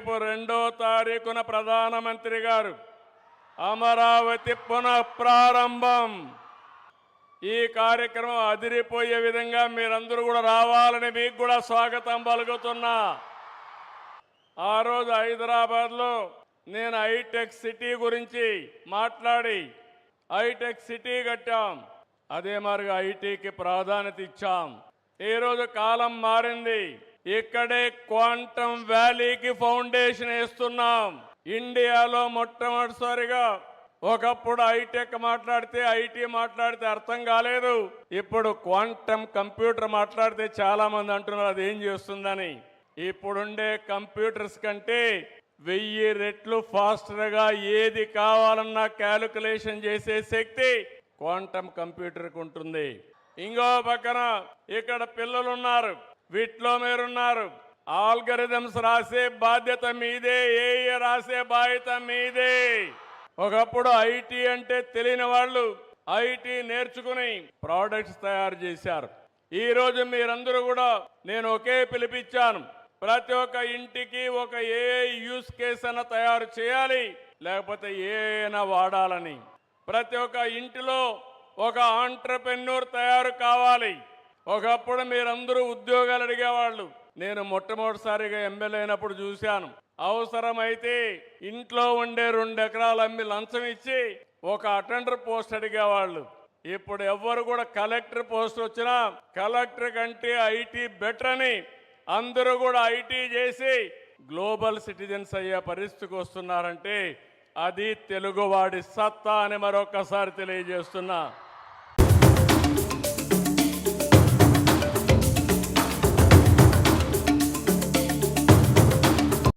రేపు 2వ తారీఖున ప్రధానమంత్రి గారు అమరావతి పునఃప్రారంభం. ఈ కార్యక్రమం అదిరిపోయే విధంగా మీరందరూ కూడా రావాలని మీకు కూడా స్వాగతం పలుకుతున్నా. ఆ రోజు హైదరాబాద్లో నేను హైటెక్ సిటీ గురించి మాట్లాడి హైటెక్ సిటీ కట్టాం. అదే మరిగా ఐటీకి ప్రాధాన్యత ఇచ్చాం. ఈరోజు కాలం మారింది. ఇక్కడే క్వాంటమ్ వ్యాలీకి ఫౌండేషన్ వేస్తున్నాం. ఇండియాలో మొట్టమొదటిసారిగా ఒకప్పుడు హైటెక్ మాట్లాడితే ఐటీ మాట్లాడితే అర్థం కాలేదు. ఇప్పుడు క్వాంటమ్ కంప్యూటర్ మాట్లాడితే చాలా మంది అంటున్నారు అది ఏం చేస్తుందని. ఇప్పుడుండే కంప్యూటర్స్ కంటే 1000 రెట్లు ఫాస్టర్గా ఏది కావాలన్నా క్యాలిక్యులేషన్ చేసే శక్తి క్వాంటమ్ కంప్యూటర్కి ఉంటుంది. ఇంకో పక్కన ఇక్కడ పిల్లలు ఉన్నారు, వీటిలో మీరున్నారు. ఆల్గరిథమ్స్ రాసే బాధ్యత మీదే, ఏఐ రాసే బాధ్యత మీదే. ఒకప్పుడు ఐటీ అంటే తెలియని వాళ్ళు ఐటీ నేర్చుకుని ప్రోడక్ట్స్ తయారు చేశారు. ఈ రోజు మీరందరూ కూడా నేను ఒకే పిలిపించాను. ప్రతి ఒక్క ఇంటికి ఒక ఏఐ యూస్ కేస్ అన్న తయారు చేయాలి, లేకపోతే ఏఐనా వాడాలని. ప్రతి ఒక్క ఇంటిలో ఒక ఆంట్రప్రెన్యూర్ తయారు కావాలి. ఒకప్పుడు మీరందరూ ఉద్యోగాలు అడిగేవాళ్ళు. నేను మొట్టమొదటిసారిగా ఎమ్మెల్యే అయినప్పుడు చూశాను. అవసరమైతే ఇంట్లో ఉండే 2 ఎకరాలు అమ్మి లంచం ఇచ్చి ఒక అటెండర్ పోస్ట్ అడిగేవాళ్ళు. ఇప్పుడు ఎవ్వరు కూడా కలెక్టర్ పోస్ట్ వచ్చినా కలెక్టర్ కంటే ఐటీ బెటర్ అని అందరూ కూడా ఐటీ చేసి గ్లోబల్ సిటిజన్స్ అయ్యే పరిస్థితికి వస్తున్నారంటే అది తెలుగువాడి సత్తా అని మరొకసారి తెలియజేస్తున్నా.